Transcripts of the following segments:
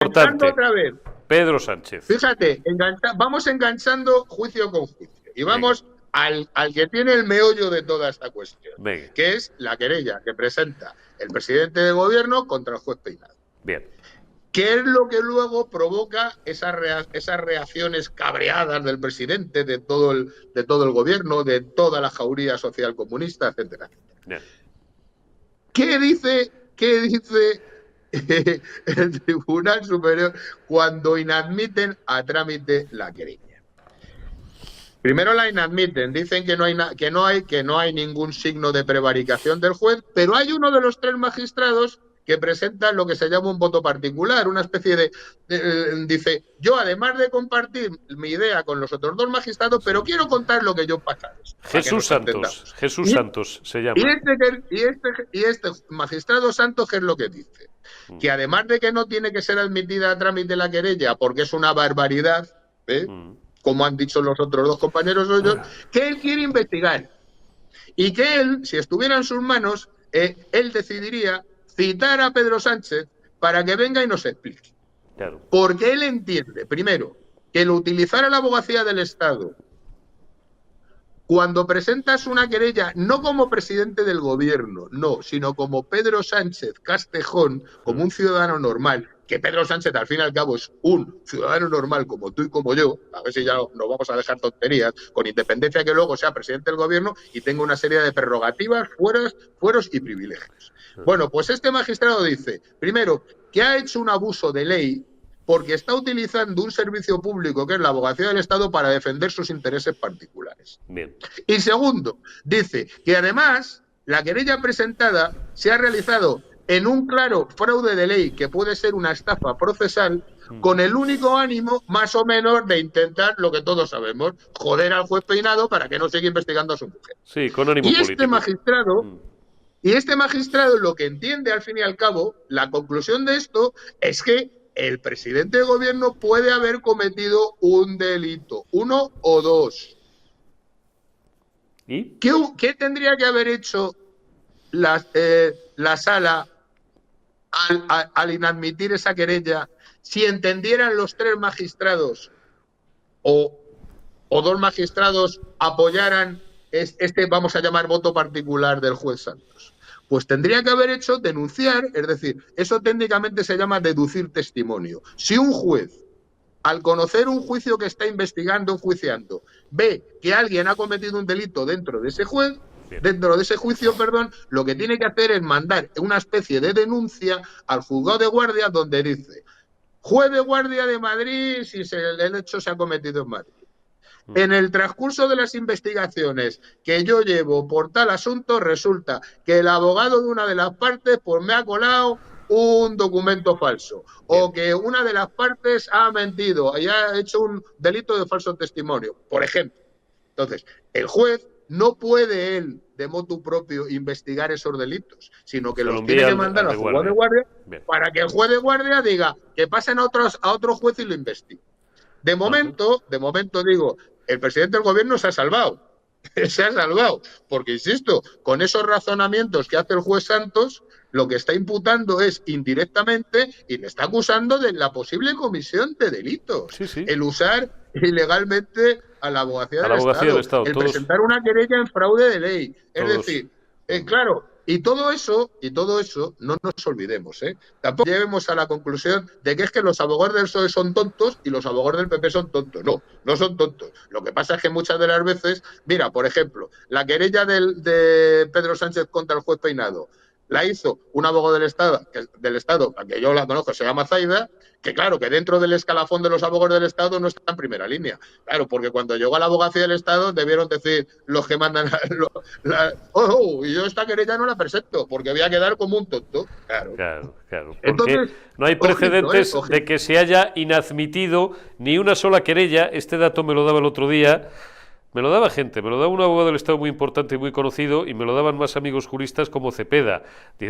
importante. Otra vez. Pedro Sánchez. Fíjate, vamos enganchando juicio con juicio. Y vamos al que tiene el meollo de toda esta cuestión, que es la querella que presenta el presidente de gobierno contra el juez Peinado. Bien. ¿Qué es lo que luego provoca esas reacciones cabreadas del presidente, de todo el gobierno, de toda la jauría social comunista, etcétera? Bien. ¿Qué dice el Tribunal Superior cuando inadmiten a trámite la querella? Primero la inadmiten, dicen que no hay ningún signo de prevaricación del juez, pero hay uno de los tres magistrados que presenta lo que se llama un voto particular, una especie dice, yo además de compartir mi idea con los otros dos magistrados, pero quiero contar lo que yo he pasado. Jesús Santos se llama. Y este magistrado Santos, ¿qué es lo que dice? Que además de que no tiene que ser admitida a trámite la querella porque es una barbaridad, como han dicho los otros dos compañeros suyos, que él quiere investigar y que él, si estuviera en sus manos, él decidiría citar a Pedro Sánchez para que venga y nos explique. Claro. Porque él entiende, primero, que el utilizar a la abogacía del Estado cuando presentas una querella, no como presidente del gobierno, no, sino como Pedro Sánchez Castejón, como un ciudadano normal, que Pedro Sánchez al fin y al cabo es un ciudadano normal como tú y como yo, a ver si ya nos vamos a dejar tonterías, con independencia que luego sea presidente del gobierno y tenga una serie de prerrogativas, fueros y privilegios. Bueno, pues este magistrado dice, primero, que ha hecho un abuso de ley porque está utilizando un servicio público que es la abogacía del Estado para defender sus intereses particulares. Bien. Y segundo, dice que además la querella presentada se ha realizado en un claro fraude de ley que puede ser una estafa procesal con el único ánimo más o menos de intentar lo que todos sabemos, joder al juez Peinado para que no siga investigando a su mujer. Sí, con ánimo político. Y este magistrado lo que entiende al fin y al cabo, la conclusión de esto es que el presidente de gobierno puede haber cometido un delito, uno o dos. ¿Y? ¿Qué tendría que haber hecho la sala al inadmitir esa querella si entendieran los tres magistrados o dos magistrados apoyaran este, vamos a llamar, voto particular del juez Santos? Pues tendría que haber hecho denunciar, es decir, eso técnicamente se llama deducir testimonio. Si un juez, al conocer un juicio que está investigando, enjuiciando, ve que alguien ha cometido un delito dentro de ese juicio, lo que tiene que hacer es mandar una especie de denuncia al juzgado de guardia donde dice, juez de guardia de Madrid, si el hecho se ha cometido en Madrid. En el transcurso de las investigaciones que yo llevo por tal asunto, resulta que el abogado de una de las partes pues me ha colado un documento falso, o que una de las partes ha mentido y ha hecho un delito de falso testimonio, por ejemplo. Entonces, el juez no puede él, de motu propio, investigar esos delitos, sino que los tiene que mandar al juzgado de guardia para que el juez de guardia diga que pasen a otro juez y lo investigue. De momento digo, el presidente del gobierno se ha salvado, porque, insisto, con esos razonamientos que hace el juez Santos, lo que está imputando es indirectamente y le está acusando de la posible comisión de delitos. Sí. El usar ilegalmente a la abogacía del Estado, el todos, presentar una querella en fraude de ley. Es decir, claro, y todo eso, no nos olvidemos, tampoco lleguemos a la conclusión de que es que los abogados del PSOE son tontos y los abogados del PP son tontos. No son tontos. Lo que pasa es que muchas de las veces, mira, por ejemplo, la querella de Pedro Sánchez contra el juez Peinado la hizo un abogado del Estado, a que yo la conozco, se llama Zaida, que claro, que dentro del escalafón de los abogados del Estado no está en primera línea. Claro, porque cuando llegó a la abogacía del Estado debieron decir los que mandan, y yo esta querella no la presento, porque voy a quedar como un tonto. Claro. Porque entonces, no hay precedentes de que se haya inadmitido ni una sola querella. Este dato me lo daba el otro día. Me lo daba gente, me lo daba un abogado del Estado muy importante y muy conocido, y me lo daban más amigos juristas como Cepeda.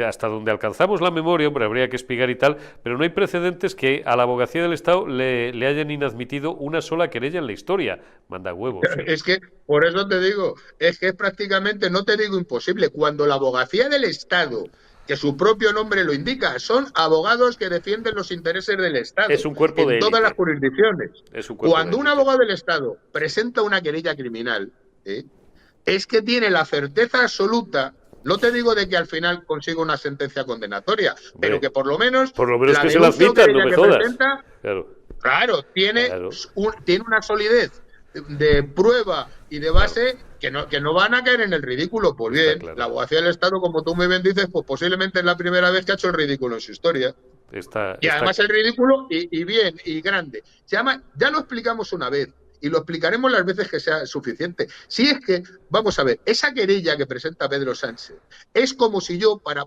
Hasta donde alcanzamos la memoria, hombre, habría que explicar y tal, pero no hay precedentes que a la abogacía del Estado le hayan inadmitido una sola querella en la historia. Manda huevos. Es que, por eso te digo, es que es prácticamente, no te digo imposible, cuando la abogacía del Estado que su propio nombre lo indica. Son abogados que defienden los intereses del Estado. Es un cuerpo de en todas élite. las jurisdicciones. Es un cuerpo Cuando de un élite. abogado del Estado presenta una querella criminal, es que tiene la certeza absoluta, no te digo de que al final consiga una sentencia condenatoria, pero que por lo menos la que se la denuncia o admitan, no querella me que jodas. presenta, Claro, tiene una solidez de prueba y de base que no van a caer en el ridículo. Pues bien, la abogacía del Estado, como tú muy bien dices, pues posiblemente es la primera vez que ha hecho el ridículo en su historia. Y además el ridículo y bien, y grande. Ya lo explicamos una vez y lo explicaremos las veces que sea suficiente. Si es que, vamos a ver, esa querella que presenta Pedro Sánchez es como si yo, para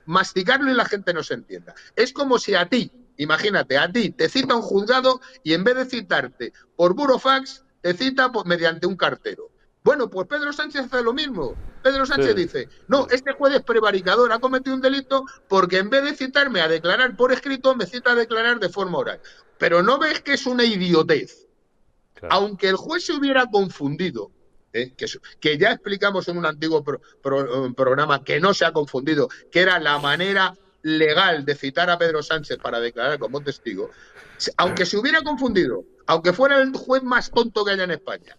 masticarlo y la gente no se entienda, es como si a ti, imagínate, a ti te cita un juzgado y en vez de citarte por burofax, te cita mediante un cartero. Bueno, pues Pedro Sánchez hace lo mismo. Pedro Sánchez dice, no, este juez es prevaricador, ha cometido un delito porque en vez de citarme a declarar por escrito, me cita a declarar de forma oral. Pero no ves que es una idiotez. Aunque el juez se hubiera confundido, que ya explicamos en un antiguo programa que no se ha confundido, que era la manera legal de citar a Pedro Sánchez para declarar como testigo, aunque se hubiera confundido, aunque fuera el juez más tonto que haya en España,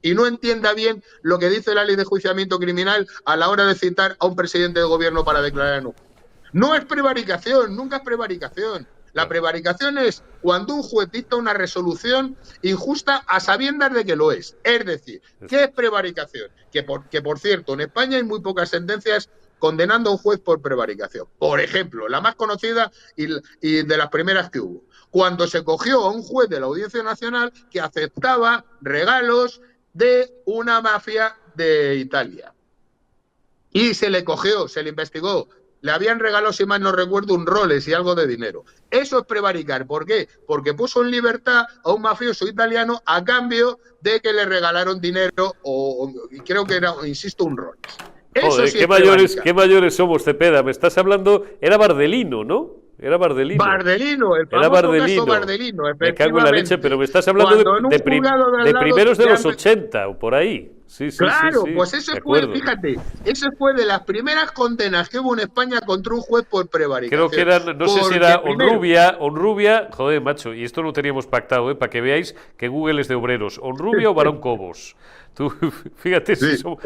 y no entienda bien lo que dice la ley de enjuiciamiento criminal a la hora de citar a un presidente del gobierno para declarar en un juez. No es prevaricación, nunca es prevaricación. La prevaricación es cuando un juez dicta una resolución injusta a sabiendas de que lo es. Es decir, ¿qué es prevaricación? Que por cierto, en España hay muy pocas sentencias condenando a un juez por prevaricación. Por ejemplo, la más conocida y de las primeras que hubo, cuando se cogió a un juez de la Audiencia Nacional que aceptaba regalos de una mafia de Italia. Y se le cogió, se le investigó. Le habían regalado, si mal no recuerdo, un Rolex y algo de dinero. Eso es prevaricar. ¿Por qué? Porque puso en libertad a un mafioso italiano a cambio de que le regalaron dinero o creo que era, insisto, un Rolex. Eso joder, sí qué mayores somos, Cepeda. Me estás hablando, era Bardelino, ¿no? Era Bardelino. Bardelino, el famoso caso Bardelino. Me cago en la leche, pero me estás hablando de primeros de los 80 o por ahí. Sí, claro, sí, pues eso fue, fíjate, eso fue de las primeras condenas que hubo en España contra un juez por prevaricación. Creo que era, no sé si era Honrubia, joder, macho, y esto lo teníamos pactado, para que veáis que Google es de obreros. Honrubia o Barón Cobos. Tú, fíjate si somos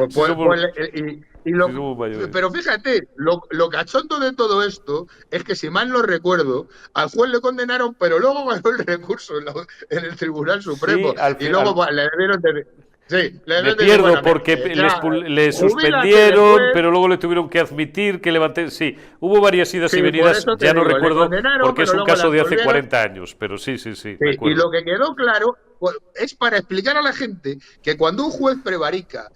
mayores. Pero fíjate, lo cachondo de todo esto es que, si mal no recuerdo, al juez le condenaron, pero luego ganó el recurso en el Tribunal Supremo. Y luego le debieron de... Sí, me pierdo porque le suspendieron, pero luego le tuvieron que admitir que levanté. Sí, hubo varias idas y venidas, ya no recuerdo porque es un caso de hace 40 años, pero sí. Y lo que quedó claro es para explicar a la gente que cuando un juez prevarica,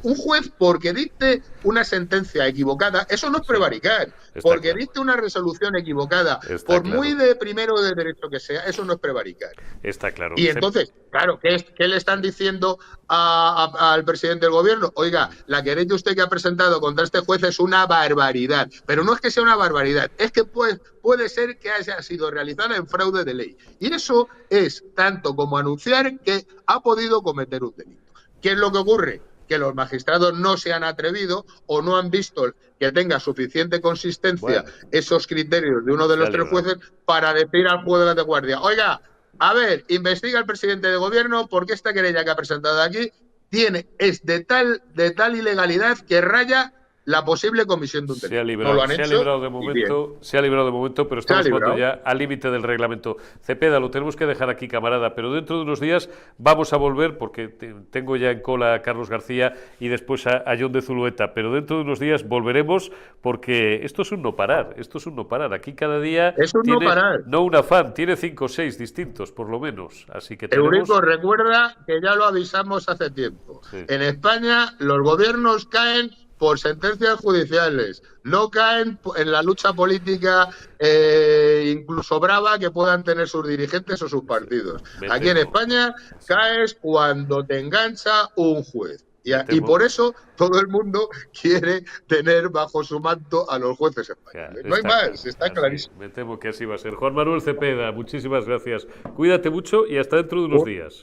un juez porque dicte una sentencia equivocada, eso no es prevaricar. Porque dicte una resolución equivocada, por muy de primero de derecho que sea, eso no es prevaricar. Está claro. Y entonces, claro, ¿qué le están diciendo al presidente del gobierno? Oiga, la querella usted que ha presentado contra este juez es una barbaridad. Pero no es que sea una barbaridad, es que puede ser que haya sido realizada en fraude de ley. Y eso es tanto como anunciar que ha podido cometer un delito. ¿Qué es lo que ocurre? Que los magistrados no se han atrevido o no han visto que tenga suficiente consistencia esos criterios de uno de los tres jueces para decir al juez de guardia, oiga, a ver, investiga al presidente de gobierno porque esta querella que ha presentado aquí es de tal ilegalidad que raya la posible comisión de un delito. Se ha librado de momento, pero estamos jugando ya al límite del reglamento. Cepeda, lo tenemos que dejar aquí, camarada, pero dentro de unos días vamos a volver, porque tengo ya en cola a Carlos García y después a Jon de Zulueta, pero dentro de unos días volveremos porque esto es un no parar, Aquí cada día no un afán, tiene 5 o 6 distintos, por lo menos. Así que Eurico, recuerda que ya lo avisamos hace tiempo. Sí. En España los gobiernos caen por sentencias judiciales, no caen en la lucha política incluso brava que puedan tener sus dirigentes o sus partidos. Aquí en España caes cuando te engancha un juez. Y por eso todo el mundo quiere tener bajo su manto a los jueces españoles. No hay más, está clarísimo. Me temo que así va a ser. Juan Manuel Cepeda, muchísimas gracias. Cuídate mucho y hasta dentro de unos días.